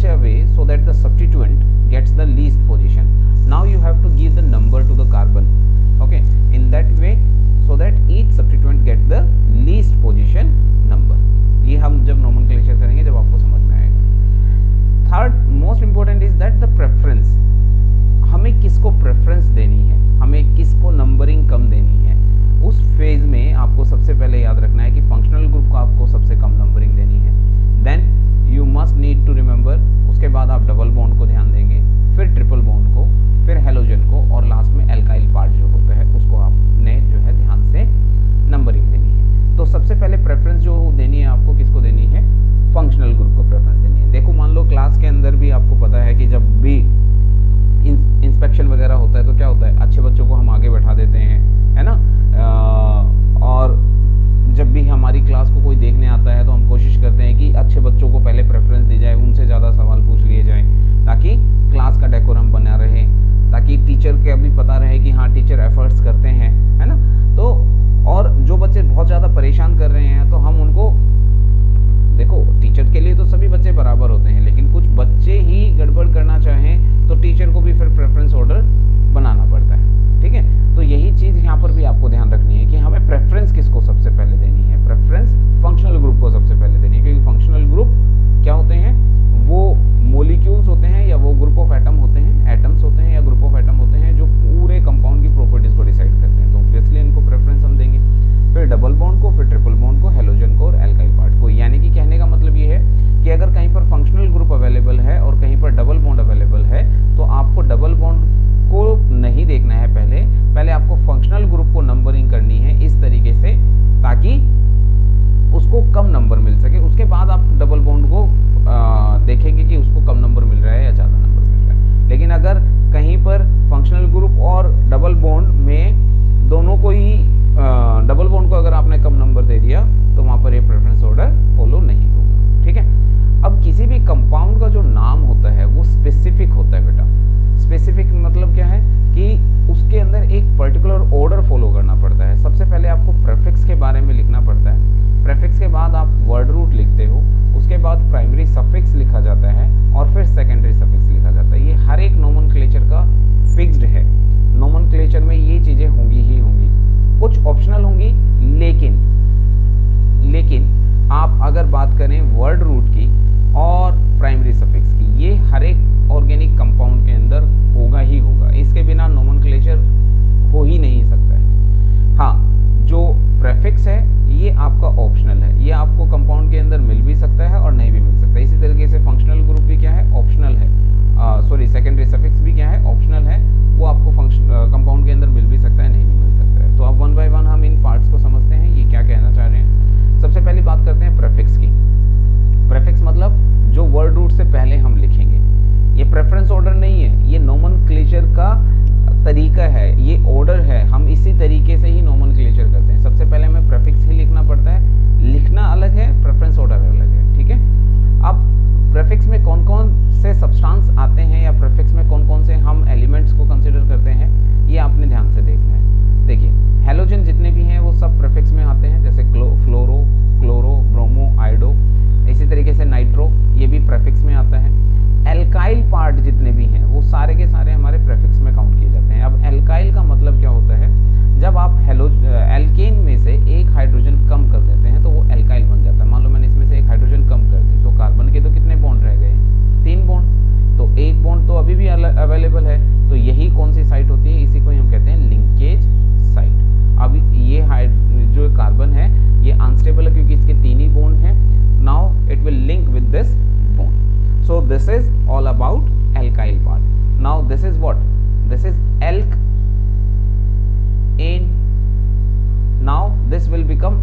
a way so that the substituent gets the least position. Now you have to give the number to the carbon, okay, in that way so that each substituent get the least position number. ये हम जब nomenclature करेंगे जब आपको समझ में आएगा. Third most important is that the preference. हमें किसको प्रेफरेंस देनी है, हमें किसको नंबरिंग कम देनी है, उस फेज में आपको सबसे पहले याद रखना है कि फंक्शनल ग्रुप को आपको सबसे कम नंबरिंग देनी है. Then you must need to remember, उसके बाद आप डबल बॉन्ड को ध्यान देंगे, फिर ट्रिपल बॉन्ड को, फिर हेलोजन को, और लास्ट में एल्काइल पार्ट जो होता है उसको आपने जो है ध्यान से नंबरिंग देनी है. तो सबसे पहले प्रेफरेंस जो देनी है आपको, किसको देनी है, फंक्शनल ग्रुप को प्रेफरेंस देनी है. देखो मान लो क्लास के अंदर भी आपको पता है कि जब भी इंस्पेक्शन वगैरह होता है तो क्या होता है, अच्छे बच्चों को हम आगे बैठा देते हैं, है ना. और जब भी हमारी क्लास को कोई देखने आता है तो हम कोशिश करते हैं कि अच्छे बच्चों को पहले प्रेफरेंस दी जाए, उनसे ज़्यादा सवाल पूछ लिए जाएं, ताकि क्लास का डेकोरम बना रहे, ताकि टीचर के भी पता रहे कि हाँ टीचर एफर्ट्स करते हैं, है ना. तो और जो बच्चे बहुत ज़्यादा परेशान कर रहे हैं तो हम उनको, देखो टीचर के लिए तो सभी बच्चे बराबर होते हैं, लेकिन कुछ बच्चे ही गड़बड़ करना चाहें तो टीचर को भी फिर प्रेफरेंस ऑर्डर बनाना पड़ता है. ठीक है, तो यही चीज़ यहाँ पर भी आपको ध्यान रखनी है कि हमें प्रेफरेंस किसको सबसे पहले देनी है. प्रेफरेंस फंक्शनल ग्रुप को सबसे पहले देनी है, क्योंकि फंक्शनल ग्रुप क्या होते हैं, वो मोलिक्यूल्स होते हैं या वो ग्रुप ऑफ एटम होते हैं, एटम्स होते हैं या ग्रुप ऑफ एटम होते हैं, जो पूरे कंपाउंड की प्रॉपर्टीज को डिसाइड करते हैं. तो ऑब्वियसली इनको प्रेफरेंस हम देंगे. फिर डबल बॉन्ड को, फिर ट्रिपल बॉन्ड को, हेलोजन को और एल्काइल पार्ट को. यानी कि कहने का मतलब ये है कि अगर कहीं पर फंक्शनल ग्रुप अवेलेबल है और कहीं पर डबल बॉन्ड अवेलेबल है तो आपको डबल बॉन्ड को नहीं देखना है, पहले आपको फंक्शनल ग्रुप को नंबरिंग करनी है इस तरीके से ताकि उसको कम नंबर मिल सके. उसके बाद आप डबल बॉन्ड को देखेंगे कि उसको कम नंबर मिल रहा है या ज़्यादा नंबर मिल रहा है. लेकिन अगर कहीं पर फंक्शनल ग्रुप और डबल बॉन्ड में दोनों को ही डबल बॉन्ड को अगर आपने कम नंबर दे दिया तो वहाँ पर ये प्रेफरेंस ऑर्डर फॉलो नहीं होगा. ठीक है, अब किसी भी कंपाउंड का जो नाम होता है वो स्पेसिफिक होता है बेटा. स्पेसिफिक मतलब क्या है कि उसके अंदर एक पर्टिकुलर ऑर्डर फॉलो करना पड़ता है. सबसे पहले आपको प्रेफिक्स के बारे में लिखना पड़ता है, प्रेफिक्स के बाद आप वर्ड रूट लिखते हो, उसके बाद प्राइमरी सफिक्स लिखा जाता है और फिर सेकेंडरी सफिक्स लिखा जाता है. ये हर एक नोमेनक्लेचर का फिक्स्ड है. नोमेनक्लेचर में ये चीज़ें होंगी ही होंगी, कुछ ऑप्शनल होंगी, लेकिन आप अगर बात करें वर्ड रूट की और प्राइमरी सफिक्स की, ये हर एक ऑर्गेनिक कंपाउंड के अंदर होगा ही होगा. इसके बिना नोमेनक्लेचर हो ही नहीं सकता है. हाँ, जो प्रेफिक्स है ये आपका ऑप्शनल है, ये आपको कंपाउंड के अंदर मिल भी सकता है और नहीं भी मिल सकता है. इसी तरीके से फंक्शनल ग्रुप भी क्या है, ऑप्शनल है. सेकेंडरी सफिक्स भी क्या है, ऑप्शनल है. वो आपको कंपाउंड के अंदर मिल भी सकता है, नहीं भी मिल सकता है. तो अब वन बाय वन हम इन पार्ट्स को समझते हैं, ये क्या कहना चाह रहे हैं. सबसे पहले बात करते हैं प्रेफिक्स की. प्रेफिक्स मतलब जो वर्ड रूट से पहले हम लिखेंगे. ये प्रेफरेंस ऑर्डर नहीं है, ये नोमेनक्लेचर का तरीका है, ये ऑर्डर है. हम इसी तरीके से ही नोमेनक्लेचर करते हैं. सबसे पहले हमें प्रेफिक्स ही लिखना पड़ता है. लिखना अलग है, प्रेफरेंस ऑर्डर अलग है. ठीक है, अब प्रेफिक्स में कौन कौन से सब्सटेंस आते हैं या प्रेफिक्स में कौन कौन से हम एलिमेंट्स को कंसिडर करते हैं, ये आपने ध्यान से देखना है. देखिए, हेलोजन जितने भी हैं वो सब प्रेफिक्स में आते हैं, जैसे फ्लोरो, क्लोरो, ब्रोमो, आयोडो. इसी तरीके से नाइट्रो, ये भी प्रेफिक्स में आता है. एल्काइल पार्ट जितने भी हैं वो सारे के सारे हमारे प्रेफिक्स में काउंट किए जाते हैं. अब एल्काइल का मतलब क्या होता है, जब आप एल्केन में से एक हाइड्रोजन कम कर देते हैं तो वो एल्काइल बन जाता है. मान लो मैंने इसमें से एक हाइड्रोजन कम कर दी तो कार्बन के तो कितने बॉन्ड रह गए, 3 बॉन्ड. तो एक बॉन्ड तो अभी भी अवेलेबल है, तो यही कौन सी साइट होती है, इसी को हम कहते हैं लिंकेज साइट. अब ये जो कार्बन है ये अनस्टेबल है क्योंकि इसके 3 ही बॉन्ड हैं. Now it will link with this bond. So this is all about alkyl part. Now this is what? This is alkane. Now this will become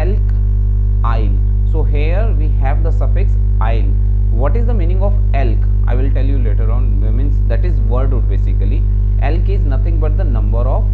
alkyl. So here we have the suffix -yl. What is the meaning of alk? I will tell you later on. Means that is word root basically. Alk is nothing but the number of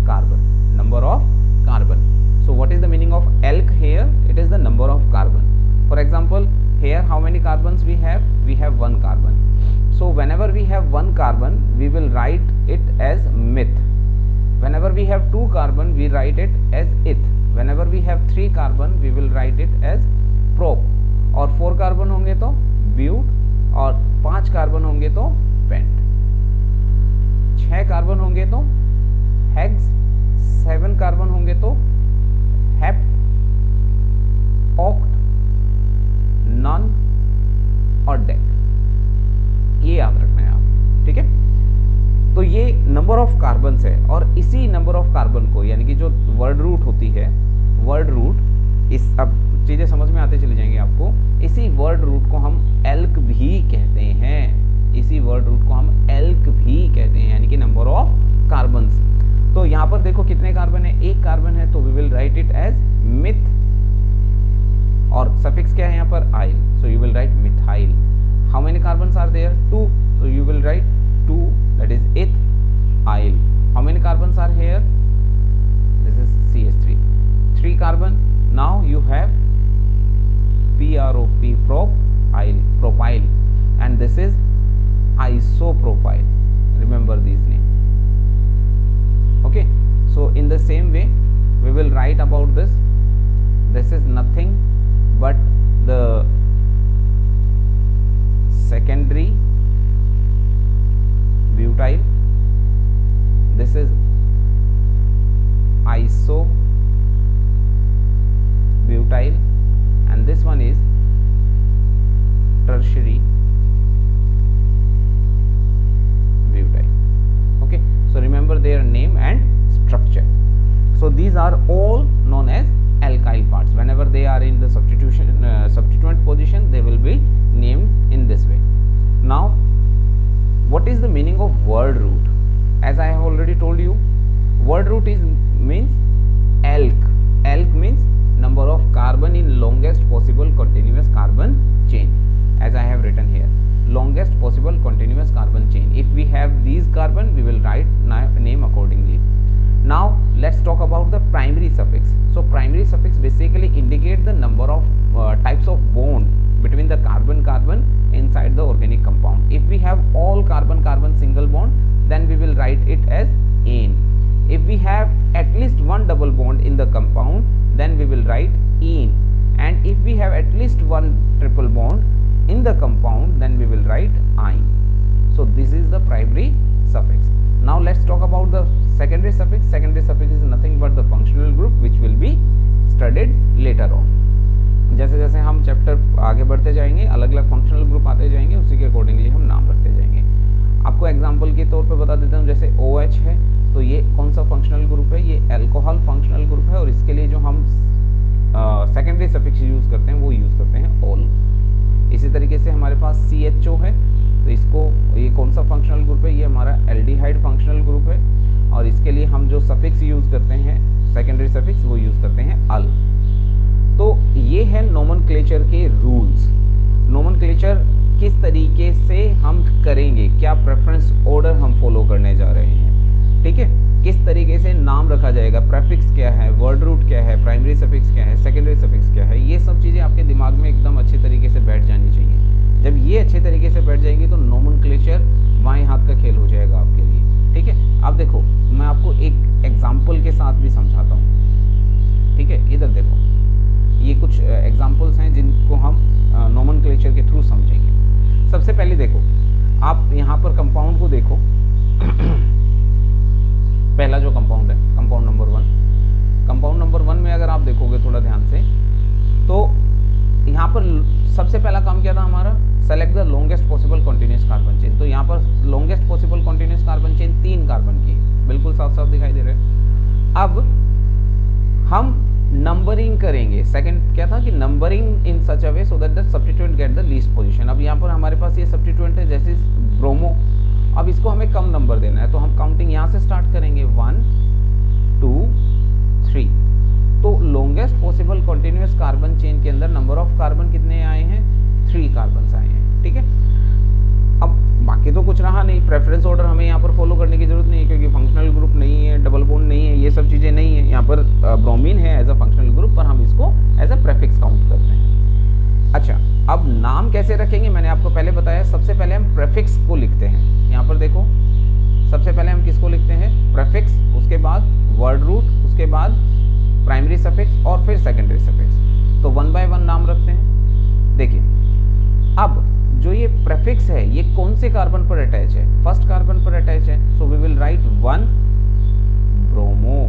carbon. Number of carbon. So what is the meaning of alk here? It is the number of carbon. For example, here how many carbons we have? We have 1 carbon. So whenever we have 1 carbon, we will write it as meth. Whenever we have 2 carbon, we write it as eth. Whenever we have 3 carbon, we will write it as prop, और 4 carbon होंगे तो ब्यूट, और 5 carbon होंगे तो paint, 6 carbon होंगे तो hex, 7 carbon होंगे तो हेप्ट, ऑक्ट, नॉन और डेक। ये याद रखना है आप, ठीक है। तो ये नंबर ऑफ कार्बन्स है, और इसी नंबर ऑफ कार्बन को, यानी कि जो वर्ड रूट होती है, वर्ड रूट, इस अब चीजें समझ में आते चली जाएंगी आपको, इसी वर्ड रूट को हम एल्क भी कहते हैं, इसी वर्ड रूट को हम एल्क भी कहते हैं, यानी कि नंबर ऑफ कार्बन्स। तो यहाँ पर देखो कितने कार्बन है, 1 कार्बन है, तो we will write it as meth, और सफिक्स क्या है यहाँ पर, yl, so you will write methyl. How many carbons are there, 2, so you will write 2, that is ethyl. How many carbons are here, this is CH3, 3 carbon. Now you have PROP, propyl, and this is isopropyl. Remember these names. Okay, so in the same way we will write about this. This is nothing but the secondary butyl, this is isobutyl, and this one is tertiary butyl. Okay, so remember their name and structure. So these are all known as alkyl parts. Whenever they are in the substituent position, they will be named in this way. Now what is the meaning of word root? As I have already told you, word root means alk. Alk means number of carbon in longest possible continuous carbon chain, as I have written here, longest possible continuous carbon chain. If we have these carbon, we will write name accordingly. Now let's talk about the primary suffix. So primary suffix basically indicate the number of types of bond between the carbon inside the organic compound. If we have all carbon single bond, then we will write it as ane. If we have at least one double bond in the compound, then we will write ene. And if we have at least one triple bond in the compound, then we will write ine. So this is the primary suffix. Now let's talk about the secondary suffix. Secondary suffix is nothing but the functional group which will be studied later on. जैसे जैसे हम chapter आगे बढ़ते जाएंगे, अलग अलग functional group आते जाएंगे, उसी के अकॉर्डिंगली हम नाम रखते जाएंगे। आपको एग्जांपल के तौर पे बता देता हूँ, जैसे OH है, तो ये कौन सा फंक्शनल ग्रुप है, ये अल्कोहल फंक्शनल ग्रुप है, और इसके लिए जो हम सेकेंडरी सफिक्स यूज़ करते हैं वो यूज़ करते हैं ऑल। इसी तरीके से हमारे पास CHO है, तो इसको, ये कौन सा फंक्शनल ग्रुप है, ये हमारा एल्डिहाइड फंक्शनल ग्रुप है, और इसके लिए हम जो सफिक्स यूज़ करते हैं सेकेंडरी सफिक्स, वो यूज़ करते हैं अल। तो ये है नोमेनक्लेचर के रूल्स। नोमेनक्लेचर किस तरीके से हम करेंगे, क्या प्रेफरेंस ऑर्डर हम फॉलो करने जा रहे हैं, ठीक है, किस तरीके से नाम रखा जाएगा, प्रेफिक्स क्या है, वर्ड रूट क्या है, प्राइमरी सफिक्स क्या है, सेकेंडरी सफिक्स क्या है, ये सब चीज़ें आपके दिमाग में एकदम अच्छे तरीके से बैठ जानी चाहिए। जब ये अच्छे तरीके से बैठ जाएंगी तो नोमेनक्लेचर बाएं हाथ का खेल हो जाएगा आपके लिए, ठीक है। अब देखो, मैं आपको एक एग्जाम्पल के साथ भी समझाता हूँ, ठीक है। इधर देखो, ये कुछ एग्जाम्पल्स हैं जिनको हम नोमेनक्लेचर के थ्रू समझेंगे। सबसे पहले देखो, आप यहाँ पर कंपाउंड को देखो। पहला जो कंपाउंड है, कंपाउंड नंबर 1, कंपाउंड नंबर 1 में अगर आप देखोगे थोड़ा ध्यान से, तो यहाँ पर सबसे पहला काम क्या था हमारा, select the longest possible continuous carbon chain. तो यहाँ पर longest possible continuous carbon chain 3 carbon की, बिल्कुल साफ साफ दिखाई दे रहे हैं। अब हम नंबरिंग करेंगे। सेकंड क्या था कि numbering in such a way so that the substituent get the least position. अब यहाँ पर हमारे पास ये सब्स्टिट्यूएंट है, जैसे ब्रोमो, अब इसको हमें कम नंबर देना है, तो हम काउंटिंग यहाँ से स्टार्ट करेंगे, 1 2 3। तो longest possible continuous carbon chain के अंदर नंबर ऑफ कार्बन कितने आए हैं, 3 कार्बन आए हैं, ठीक है। अब बाकी तो कुछ रहा नहीं, प्रेफरेंस ऑर्डर हमें यहाँ पर फॉलो करने की जरूरत नहीं है, क्योंकि फंक्शनल ग्रुप नहीं है, डबल बॉन्ड नहीं है, ये सब चीज़ें नहीं है। यहाँ पर ब्रोमीन है एज अ फंक्शनल ग्रुप, पर हम इसको एज अ प्रेफिक्स काउंट करते हैं। अच्छा, अब नाम कैसे रखेंगे, मैंने आपको पहले बताया। सबसे पहले हम प्रेफिक्स को लिखते हैं। यहाँ पर देखो, सबसे पहले हम किसको लिखते हैं, प्रेफिक्स, उसके बाद वर्ड रूट, उसके बाद प्राइमरी सफिक्स और फिर सेकेंडरी सफिक्स। तो 1 बाय 1 नाम रखते हैं। देखिए अब जो ये प्रेफिक्स है ये कौन से कार्बन पर अटैच है, फर्स्ट कार्बन पर अटैच है, so we will write 1 bromo,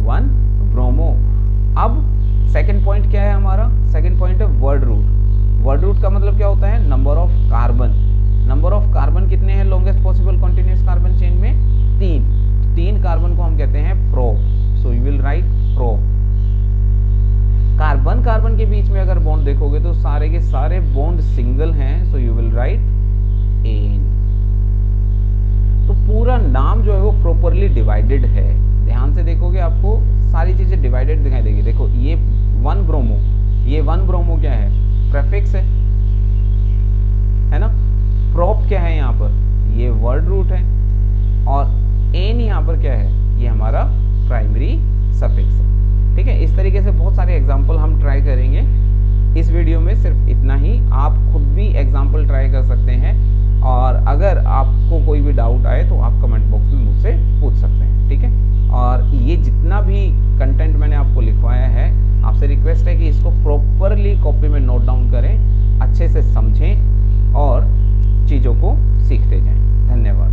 1 bromo. अब सेकंड पॉइंट क्या है हमारा, सेकंड पॉइंट है वर्ड रूट। वर्ड रूट का मतलब क्या होता है, number of carbon. Number of carbon कितने हैं longest possible continuous carbon chain में, 3 कार्बन को हम कहते हैं prop, so you will write prop. Carbon carbon के बीच में अगर बॉन्ड देखोगे तो सारे के सारे बॉन्ड सिंगल हैं, so you will write ane. तो पूरा नाम जो है वो प्रॉपरली डिवाइडेड है, ध्यान से देखोगे आपको सारी चीजें डिवाइडेड दिखाई देगी। देखो ये 1 ब्रोमो, ये 1 ब्रोमो क्या है, प्रेफिक्स है ना। प्रोप क्या है यहाँ पर, ये वर्ड रूट है, और एन यहाँ पर क्या है, ये हमारा प्राइमरी सफिक्स है। ठीक है, इस तरीके से बहुत सारे एग्जाम्पल हम ट्राई करेंगे इस वीडियो में। सिर्फ इतना ही, आप खुद भी एग्जाम्पल ट्राई कर सकते हैं, और अगर आपको कोई भी डाउट आए तो आप कमेंट बॉक्स में मुझसे पूछ सकते हैं। ठीक है, और ये जितना भी कंटेंट मैंने आपको लिखवाया है, आपसे रिक्वेस्ट है कि इसको प्रॉपरली कॉपी में नोट डाउन करें, अच्छे से समझें और चीज़ों को सीखते जाएं। धन्यवाद।